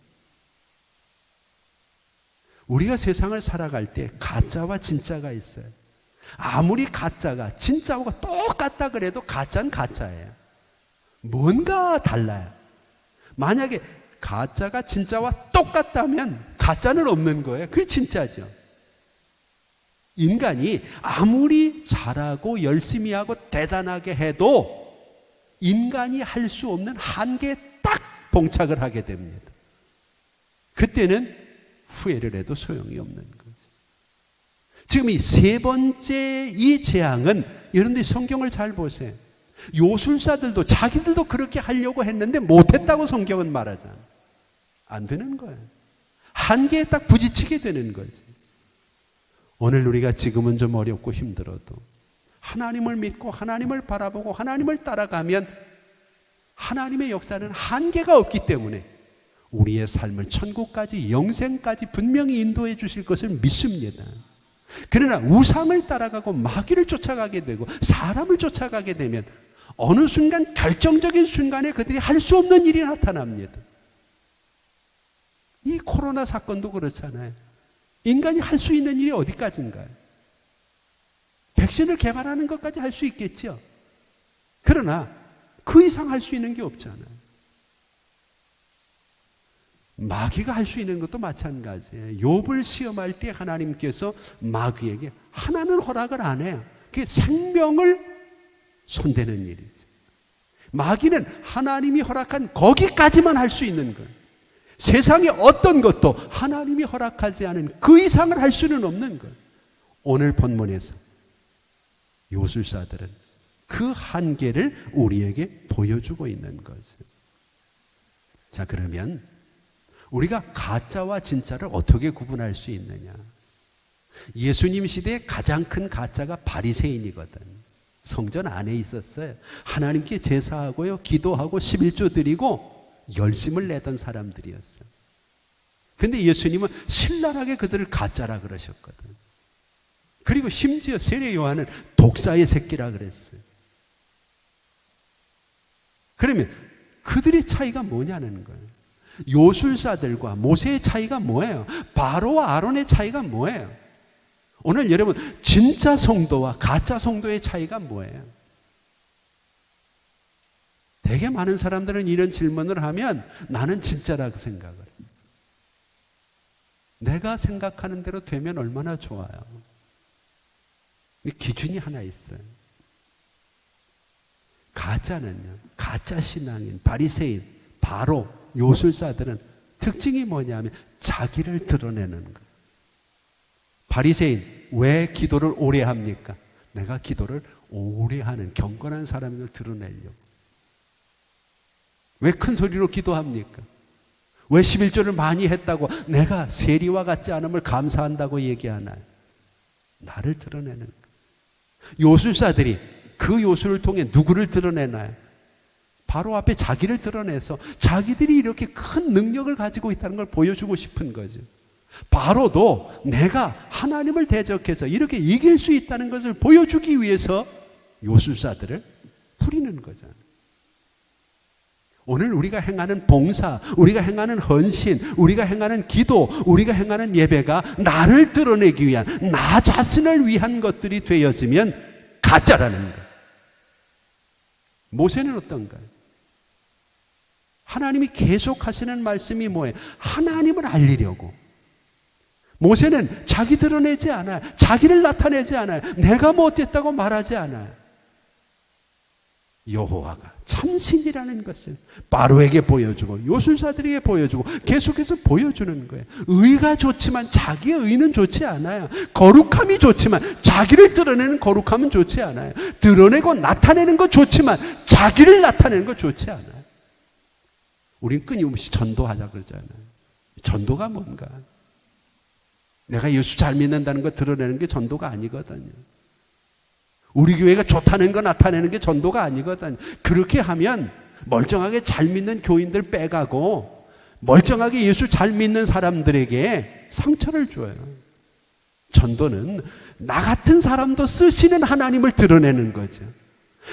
B: 우리가 세상을 살아갈 때 가짜와 진짜가 있어요. 아무리 가짜가 진짜하고 똑같다 그래도 가짜는 가짜예요. 뭔가 달라요. 만약에 가짜가 진짜와 똑같다면 가짜는 없는 거예요. 그게 진짜죠. 인간이 아무리 잘하고 열심히 하고 대단하게 해도 인간이 할 수 없는 한계에 딱 봉착을 하게 됩니다. 그때는 후회를 해도 소용이 없는 거죠. 지금 이 세 번째 이 재앙은, 여러분들이 성경을 잘 보세요. 요술사들도 자기들도 그렇게 하려고 했는데 못했다고 성경은 말하잖아요. 안 되는 거예요. 한계에 딱 부딪히게 되는 거지. 오늘 우리가 지금은 좀 어렵고 힘들어도 하나님을 믿고 하나님을 바라보고 하나님을 따라가면 하나님의 역사는 한계가 없기 때문에 우리의 삶을 천국까지, 영생까지 분명히 인도해 주실 것을 믿습니다. 그러나 우상을 따라가고 마귀를 쫓아가게 되고 사람을 쫓아가게 되면 어느 순간, 결정적인 순간에 그들이 할 수 없는 일이 나타납니다. 이 코로나 사건도 그렇잖아요. 인간이 할 수 있는 일이 어디까지인가요? 백신을 개발하는 것까지 할 수 있겠죠. 그러나 그 이상 할 수 있는 게 없잖아요. 마귀가 할 수 있는 것도 마찬가지예요. 욥을 시험할 때 하나님께서 마귀에게 하나는 허락을 안 해요. 그게 생명을 손대는 일이죠. 마귀는 하나님이 허락한 거기까지만 할 수 있는 거예요. 세상의 어떤 것도 하나님이 허락하지 않은 그 이상을 할 수는 없는 거예요. 오늘 본문에서 요술사들은 그 한계를 우리에게 보여주고 있는 거죠. 자, 그러면 우리가 가짜와 진짜를 어떻게 구분할 수 있느냐? 예수님 시대에 가장 큰 가짜가 바리새인이거든. 성전 안에 있었어요. 하나님께 제사하고요, 기도하고 11조 드리고 열심을 내던 사람들이었어요. 근데 예수님은 신랄하게 그들을 가짜라 그러셨거든. 그리고 심지어 세례 요한은 독사의 새끼라 그랬어요. 그러면 그들의 차이가 뭐냐는 거예요. 요술사들과 모세의 차이가 뭐예요? 바로와 아론의 차이가 뭐예요? 오늘 여러분, 진짜 성도와 가짜 성도의 차이가 뭐예요? 되게 많은 사람들은 이런 질문을 하면 나는 진짜라고 생각을 해요. 내가 생각하는 대로 되면 얼마나 좋아요. 기준이 하나 있어요. 가짜는요, 가짜 신앙인, 바리새인, 바로 요술사들은 특징이 뭐냐면 자기를 드러내는 거예요. 바리새인, 왜 기도를 오래 합니까? 내가 기도를 오래 하는 경건한 사람인 걸 드러내려고. 왜 큰 소리로 기도합니까? 왜 11조를 많이 했다고 내가 세리와 같지 않음을 감사한다고 얘기하나요? 나를 드러내는 거예요. 요술사들이 그 요술을 통해 누구를 드러내나요? 바로 앞에 자기를 드러내서 자기들이 이렇게 큰 능력을 가지고 있다는 걸 보여주고 싶은 거죠. 바로도 내가 하나님을 대적해서 이렇게 이길 수 있다는 것을 보여주기 위해서 요술사들을 부리는 거잖아요. 오늘 우리가 행하는 봉사, 우리가 행하는 헌신, 우리가 행하는 기도, 우리가 행하는 예배가 나를 드러내기 위한, 나 자신을 위한 것들이 되어지면 가짜라는 거예요. 모세는 어떤가요? 하나님이 계속 하시는 말씀이 뭐예요? 하나님을 알리려고. 모세는 자기 드러내지 않아요. 자기를 나타내지 않아요. 내가 뭐 어땠다고 말하지 않아요. 여호와가 참신이라는 것을 바로에게 보여주고 요술사들에게 보여주고 계속해서 보여주는 거예요. 의가 좋지만 자기의 의는 좋지 않아요. 거룩함이 좋지만 자기를 드러내는 거룩함은 좋지 않아요. 드러내고 나타내는 거 좋지만 자기를 나타내는 거 좋지 않아요. 우린 끊임없이 전도하자 그러잖아요. 전도가 뭔가? 내가 예수 잘 믿는다는 거 드러내는 게 전도가 아니거든요. 우리 교회가 좋다는 거 나타내는 게 전도가 아니거든. 그렇게 하면 멀쩡하게 잘 믿는 교인들 빼가고 멀쩡하게 예수 잘 믿는 사람들에게 상처를 줘요. 전도는 나 같은 사람도 쓰시는 하나님을 드러내는 거죠.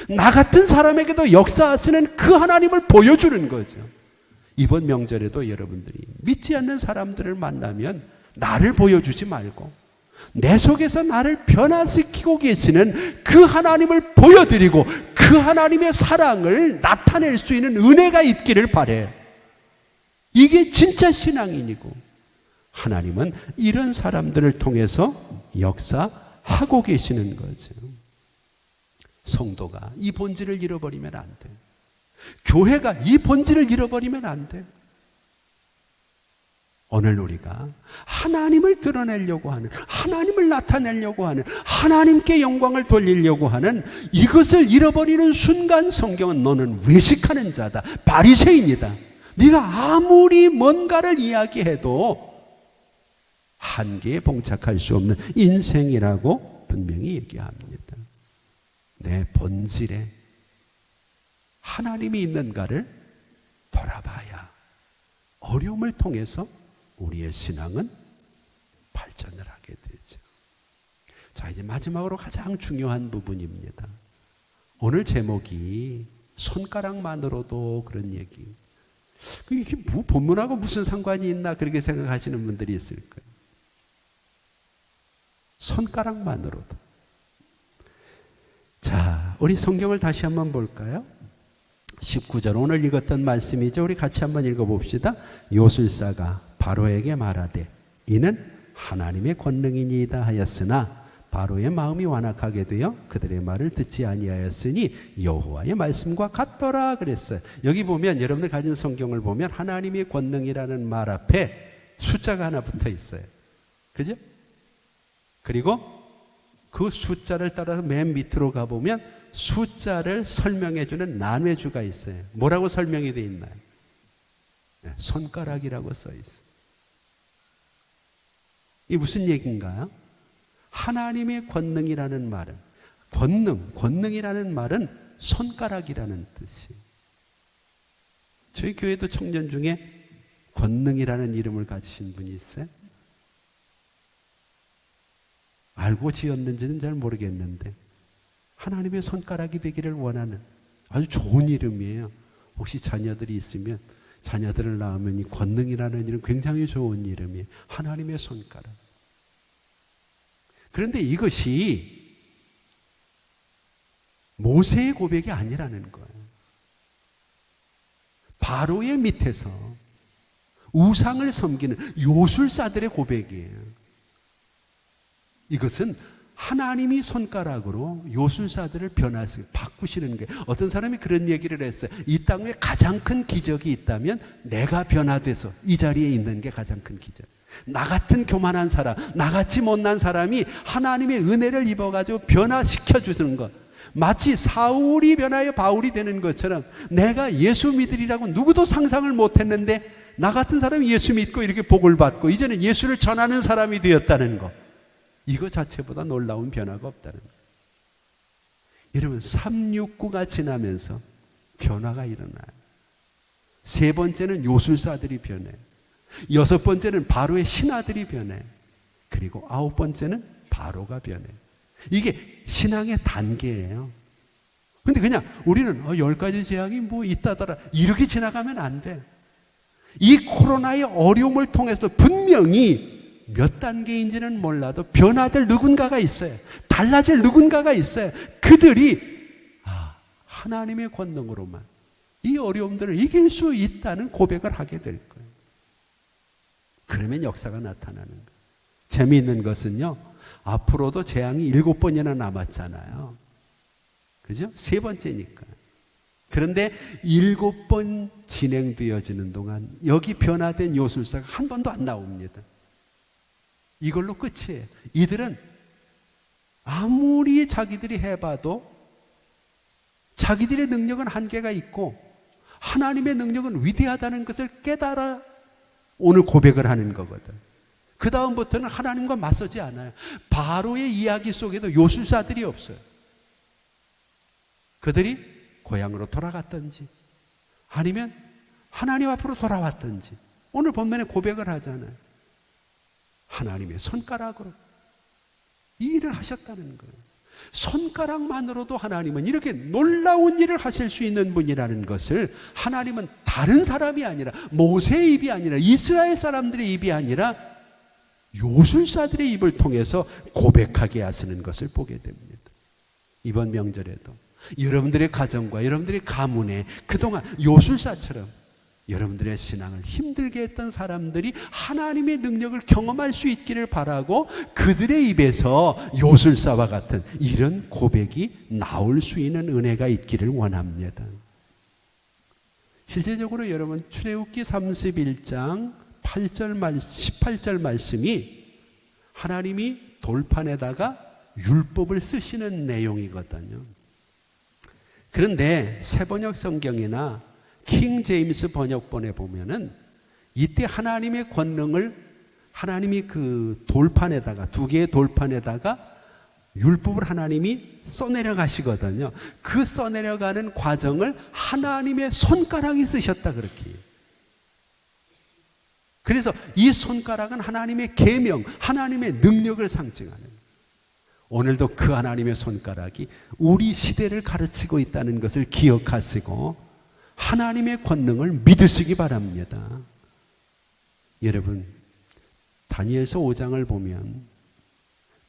B: 나 같은 사람에게도 역사하시는 그 하나님을 보여주는 거죠. 이번 명절에도 여러분들이 믿지 않는 사람들을 만나면 나를 보여주지 말고 내 속에서 나를 변화시키고 계시는 그 하나님을 보여드리고 그 하나님의 사랑을 나타낼 수 있는 은혜가 있기를 바라요. 이게 진짜 신앙인이고 하나님은 이런 사람들을 통해서 역사하고 계시는 거죠. 성도가 이 본질을 잃어버리면 안 돼요. 교회가 이 본질을 잃어버리면 안 돼요. 오늘 우리가 하나님을 드러내려고 하는, 하나님을 나타내려고 하는, 하나님께 영광을 돌리려고 하는 이것을 잃어버리는 순간 성경은 너는 외식하는 자다, 바리새인이다. 네가 아무리 뭔가를 이야기해도 한계에 봉착할 수 없는 인생이라고 분명히 얘기합니다. 내 본질에 하나님이 있는가를 돌아봐야 어려움을 통해서 우리의 신앙은 발전을 하게 되죠. 자, 이제 마지막으로 가장 중요한 부분입니다. 오늘 제목이 손가락만으로도 그런 얘기. 이게 뭐 본문하고 무슨 상관이 있나 그렇게 생각하시는 분들이 있을 거예요. 손가락만으로도. 자, 우리 성경을 다시 한번 볼까요? 19절 오늘 읽었던 말씀이죠. 우리 같이 한번 읽어봅시다. 요술사가 바로에게 말하되 이는 하나님의 권능이니이다 하였으나 바로의 마음이 완악하게 되어 그들의 말을 듣지 아니하였으니 여호와의 말씀과 같더라 그랬어요. 여기 보면 여러분들 가진 성경을 보면 하나님의 권능이라는 말 앞에 숫자가 하나 붙어 있어요. 그죠? 그리고 그 숫자를 따라서 맨 밑으로 가보면 숫자를 설명해주는 난외주가 있어요. 뭐라고 설명이 되어 있나요? 네, 손가락이라고 써 있어요. 이게 무슨 얘기인가요? 하나님의 권능이라는 말은 권능이라는 말은 손가락이라는 뜻이에요. 저희 교회도 청년 중에 권능이라는 이름을 가지신 분이 있어요. 알고 지었는지는 잘 모르겠는데 하나님의 손가락이 되기를 원하는 아주 좋은 이름이에요. 혹시 자녀들이 있으면 자녀들을 낳으면 이 권능이라는 이름 굉장히 좋은 이름이에요. 하나님의 손가락. 그런데 이것이 모세의 고백이 아니라는 거예요. 바로의 밑에서 우상을 섬기는 요술사들의 고백이에요. 이것은 하나님이 손가락으로 요술사들을 변화시키고 바꾸시는 거예요. 어떤 사람이 그런 얘기를 했어요. 이 땅 위에 가장 큰 기적이 있다면 내가 변화돼서 이 자리에 있는 게 가장 큰 기적. 나 같은 교만한 사람, 나같이 못난 사람이 하나님의 은혜를 입어가지고 변화시켜 주는 것. 마치 사울이 변하여 바울이 되는 것처럼 내가 예수 믿으리라고 누구도 상상을 못했는데 나 같은 사람이 예수 믿고 이렇게 복을 받고 이제는 예수를 전하는 사람이 되었다는 것. 이거 자체보다 놀라운 변화가 없다는 거예요. 여러분 369가 지나면서 변화가 일어나요. 세 번째는 요술사들이 변해요. 여섯 번째는 바로의 신하들이 변해요. 그리고 아홉 번째는 바로가 변해요. 이게 신앙의 단계예요. 근데 그냥 우리는 10가지 재앙이 뭐 있다더라 이렇게 지나가면 안 돼. 이 코로나의 어려움을 통해서 분명히 몇 단계인지는 몰라도 변화될 누군가가 있어요. 달라질 누군가가 있어요. 그들이 하나님의 권능으로만 이 어려움들을 이길 수 있다는 고백을 하게 될 거예요. 그러면 역사가 나타나는 거예요. 재미있는 것은요. 앞으로도 재앙이 7번이나 남았잖아요. 그죠? 세 번째니까. 그런데 7번 진행되어지는 동안 여기 변화된 요술사가 한 번도 안 나옵니다. 이걸로 끝이에요. 이들은 아무리 자기들이 해봐도 자기들의 능력은 한계가 있고 하나님의 능력은 위대하다는 것을 깨달아 오늘 고백을 하는 거거든. 그 다음부터는 하나님과 맞서지 않아요. 바로의 이야기 속에도 요술사들이 없어요. 그들이 고향으로 돌아갔든지 아니면 하나님 앞으로 돌아왔든지 오늘 본문에 고백을 하잖아요. 하나님의 손가락으로 이 일을 하셨다는 거예요. 손가락만으로도 하나님은 이렇게 놀라운 일을 하실 수 있는 분이라는 것을 하나님은 다른 사람이 아니라 모세의 입이 아니라 이스라엘 사람들의 입이 아니라 요술사들의 입을 통해서 고백하게 하시는 것을 보게 됩니다. 이번 명절에도 여러분들의 가정과 여러분들의 가문에 그동안 요술사처럼 여러분들의 신앙을 힘들게 했던 사람들이 하나님의 능력을 경험할 수 있기를 바라고 그들의 입에서 요술사와 같은 이런 고백이 나올 수 있는 은혜가 있기를 원합니다. 실제적으로 여러분 출애굽기 31장 18절 말씀이 하나님이 돌판에다가 율법을 쓰시는 내용이거든요. 그런데 새번역 성경이나 킹 제임스 번역본에 보면은 이때 하나님의 권능을 하나님이 그 돌판에다가 두 개의 돌판에다가 율법을 하나님이 써내려 가시거든요. 그 써내려가는 과정을 하나님의 손가락이 쓰셨다 그렇게. 그래서 이 손가락은 하나님의 계명, 하나님의 능력을 상징하는. 오늘도 그 하나님의 손가락이 우리 시대를 가르치고 있다는 것을 기억하시고 하나님의 권능을 믿으시기 바랍니다. 여러분, 다니엘서 5장을 보면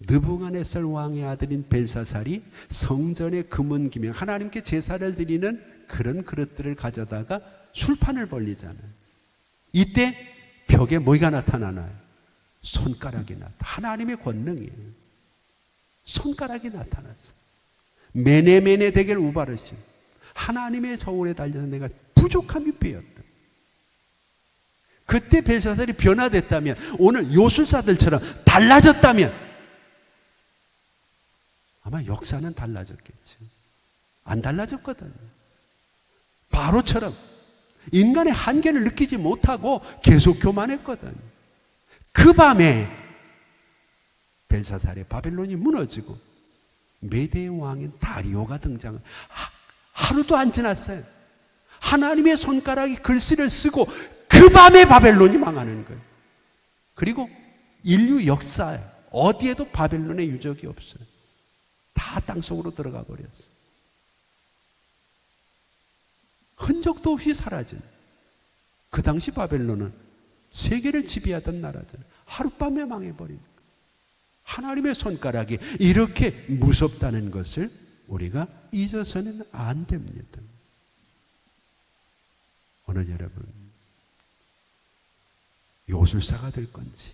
B: 느부갓네살 왕의 아들인 벨사살이 성전의 금은 기명, 하나님께 제사를 드리는 그런 그릇들을 가져다가 술판을 벌리잖아요. 이때 벽에 뭐가 나타나나요? 손가락이 나타나. 하나님의 권능이에요. 손가락이 나타났어. 메네메네 대겔 우바르신 하나님의 저울에 달려서 내가 부족함이 빼었다. 그때 벨사살이 변화됐다면 오늘 요술사들처럼 달라졌다면 아마 역사는 달라졌겠죠. 안 달라졌거든요. 바로처럼 인간의 한계를 느끼지 못하고 계속 교만했거든요. 그 밤에 벨사살의 바벨론이 무너지고 메대의 왕인 다리오가 등장을 하루도 안 지났어요. 하나님의 손가락이 글씨를 쓰고 그 밤에 바벨론이 망하는 거예요. 그리고 인류 역사에 어디에도 바벨론의 유적이 없어요. 다 땅속으로 들어가 버렸어요. 흔적도 없이 사라진. 그 당시 바벨론은 세계를 지배하던 나라잖아요. 하룻밤에 망해버린 거예요. 하나님의 손가락이 이렇게 무섭다는 것을 우리가 잊어서는 안 됩니다. 오늘 여러분, 요술사가 될 건지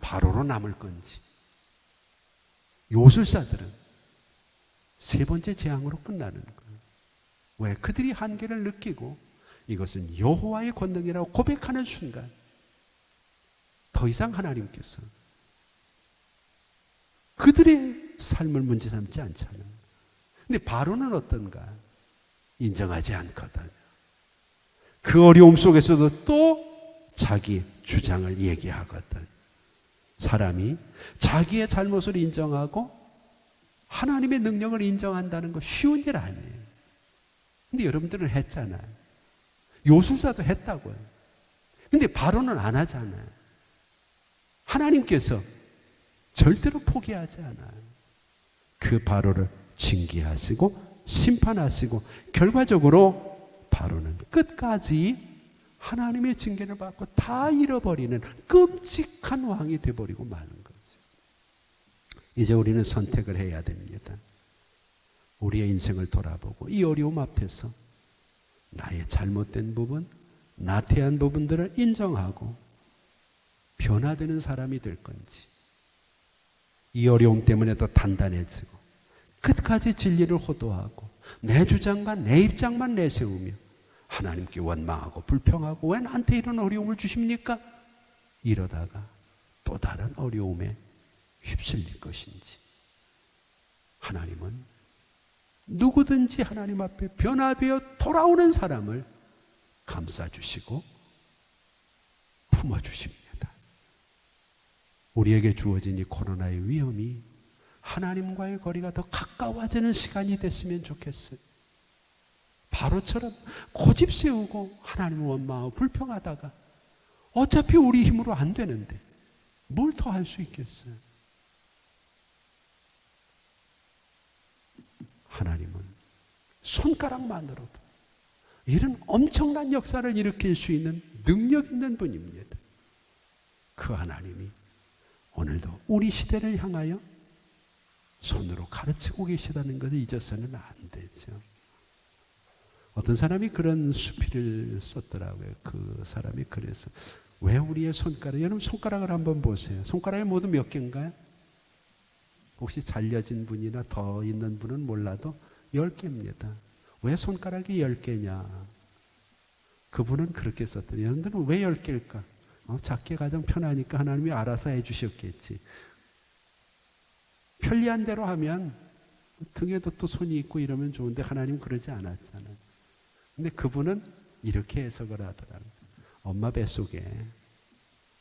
B: 바로로 남을 건지. 요술사들은 세 번째 재앙으로 끝나는 거예요. 왜? 그들이 한계를 느끼고 이것은 여호와의 권능이라고 고백하는 순간 더 이상 하나님께서 그들의 삶을 문제 삼지 않잖아요. 근데 바로는 어떤가? 인정하지 않거든요. 그 어려움 속에서도 또 자기 주장을 얘기하거든. 사람이 자기의 잘못을 인정하고 하나님의 능력을 인정한다는 거 쉬운 일 아니에요. 근데 여러분들은 했잖아요. 요술사도 했다고요. 근데 바로는 안 하잖아요. 하나님께서 절대로 포기하지 않아요. 그 바로를 징계하시고 심판하시고 결과적으로 바로는 끝까지 하나님의 징계를 받고 다 잃어버리는 끔찍한 왕이 되어버리고 마는 거죠. 이제 우리는 선택을 해야 됩니다. 우리의 인생을 돌아보고 이 어려움 앞에서 나의 잘못된 부분, 나태한 부분들을 인정하고 변화되는 사람이 될 건지, 이 어려움 때문에 더 단단해지고 끝까지 진리를 호도하고 내 주장만 내 입장만 내세우며 하나님께 원망하고 불평하고 왜 나한테 이런 어려움을 주십니까? 이러다가 또 다른 어려움에 휩쓸릴 것인지. 하나님은 누구든지 하나님 앞에 변화되어 돌아오는 사람을 감싸주시고 품어주십니다. 우리에게 주어진 이 코로나의 위험이 하나님과의 거리가 더 가까워지는 시간이 됐으면 좋겠어요. 바로처럼 고집 세우고 하나님을 원망하고 불평하다가 어차피 우리 힘으로 안 되는데 뭘 더 할 수 있겠어요? 하나님은 손가락만으로도 이런 엄청난 역사를 일으킬 수 있는 능력 있는 분입니다. 그 하나님이 오늘도 우리 시대를 향하여 손으로 가르치고 계시다는 것을 잊어서는 안 되죠. 어떤 사람이 그런 수필을 썼더라고요. 그 사람이 그래서 왜 우리의 손가락, 여러분 손가락을 한번 보세요. 손가락이 모두 몇 개인가요? 혹시 잘려진 분이나 더 있는 분은 몰라도 10개입니다. 왜 손가락이 10개냐? 그분은 그렇게 썼더니 여러분들은 왜 10개일까? 작게 가장 편하니까 하나님이 알아서 해주셨겠지. 편리한 대로 하면 등에도 또 손이 있고 이러면 좋은데 하나님 그러지 않았잖아요. 근데 그분은 이렇게 해석을 하더라고요. 엄마 뱃속에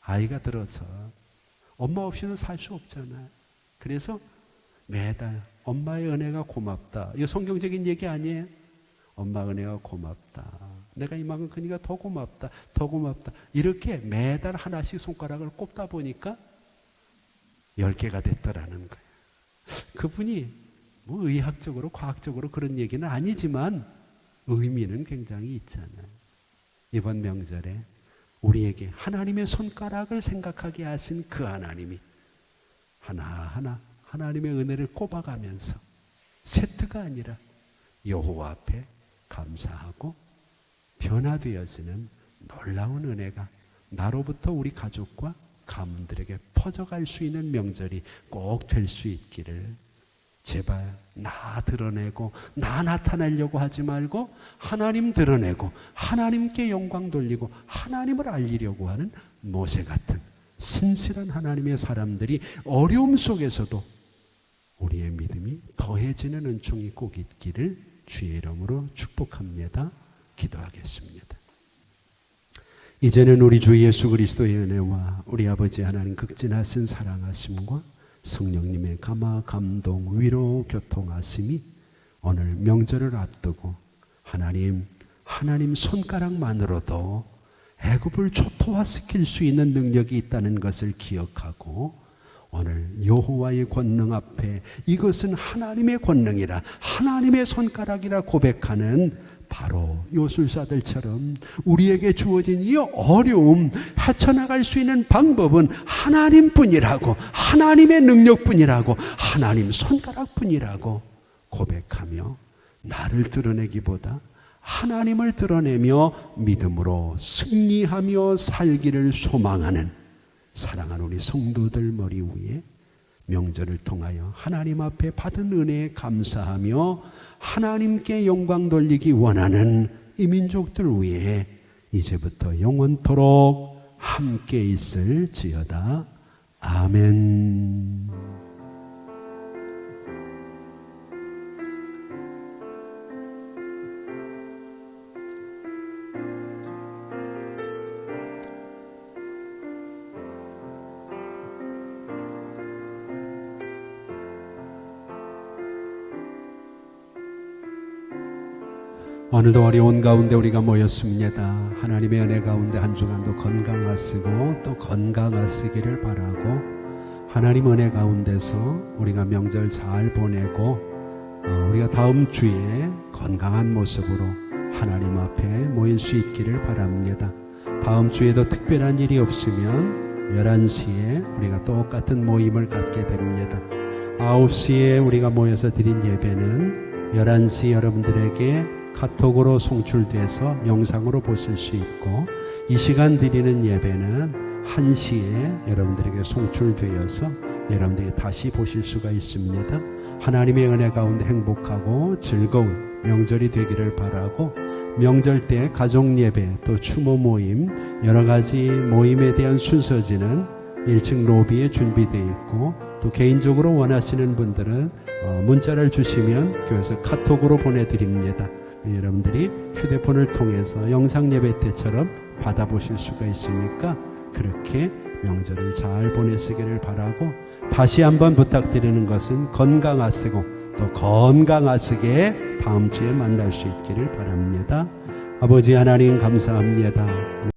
B: 아이가 들어서 엄마 없이는 살 수 없잖아요. 그래서 매달 엄마의 은혜가 고맙다. 이거 성경적인 얘기 아니에요? 엄마 은혜가 고맙다. 내가 이만큼 크니까 더 고맙다. 더 고맙다. 이렇게 매달 하나씩 손가락을 꼽다 보니까 10개가 됐더라는 거예요. 그분이 뭐 의학적으로 과학적으로 그런 얘기는 아니지만 의미는 굉장히 있잖아요. 이번 명절에 우리에게 하나님의 손가락을 생각하게 하신 그 하나님이 하나하나 하나님의 은혜를 꼽아가면서 세트가 아니라 여호와 앞에 감사하고 변화되어지는 놀라운 은혜가 나로부터 우리 가족과 가문들에게 퍼져갈 수 있는 명절이 꼭 될 수 있기를 제발 나 드러내고 나 나타내려고 하지 말고 하나님 드러내고 하나님께 영광 돌리고 하나님을 알리려고 하는 모세 같은 신실한 하나님의 사람들이 어려움 속에서도 우리의 믿음이 더해지는 은총이 꼭 있기를 주의 이름으로 축복합니다. 기도하겠습니다. 이제는 우리 주 예수 그리스도의 은혜와 우리 아버지 하나님 극진하신 사랑하심과 성령님의 감화, 감동, 위로, 교통하심이 오늘 명절을 앞두고 하나님 손가락만으로도 애굽을 초토화시킬 수 있는 능력이 있다는 것을 기억하고 오늘 여호와의 권능 앞에 이것은 하나님의 권능이라 하나님의 손가락이라 고백하는 바로 요술사들처럼 우리에게 주어진 이 어려움 헤쳐나갈 수 있는 방법은 하나님뿐이라고 하나님의 능력뿐이라고 하나님 손가락뿐이라고 고백하며 나를 드러내기보다 하나님을 드러내며 믿음으로 승리하며 살기를 소망하는 사랑하는 우리 성도들 머리 위에 명절을 통하여 하나님 앞에 받은 은혜에 감사하며 하나님께 영광 돌리기 원하는 이 민족들 위에 이제부터 영원토록 함께 있을지어다. 아멘. 오늘도 어려운 가운데 우리가 모였습니다. 하나님의 은혜 가운데 한 주간도 건강하시고 또 건강하시기를 바라고 하나님 은혜 가운데서 우리가 명절 잘 보내고 우리가 다음 주에 건강한 모습으로 하나님 앞에 모일 수 있기를 바랍니다. 다음 주에도 특별한 일이 없으면 11시에 우리가 똑같은 모임을 갖게 됩니다. 9시에 우리가 모여서 드린 예배는 11시 여러분들에게 카톡으로 송출돼서 영상으로 보실 수 있고 이 시간 드리는 예배는 1시에 여러분들에게 송출되어서 여러분들이 다시 보실 수가 있습니다. 하나님의 은혜 가운데 행복하고 즐거운 명절이 되기를 바라고 명절 때 가족 예배 또 추모 모임 여러 가지 모임에 대한 순서지는 1층 로비에 준비되어 있고 또 개인적으로 원하시는 분들은 문자를 주시면 교회에서 카톡으로 보내드립니다. 여러분들이 휴대폰을 통해서 영상 예배 때처럼 받아보실 수가 있으니까 그렇게 명절을 잘 보내시기를 바라고, 다시 한번 부탁드리는 것은 건강하시고 또 건강하시게 다음 주에 만날 수 있기를 바랍니다. 아버지 하나님 감사합니다.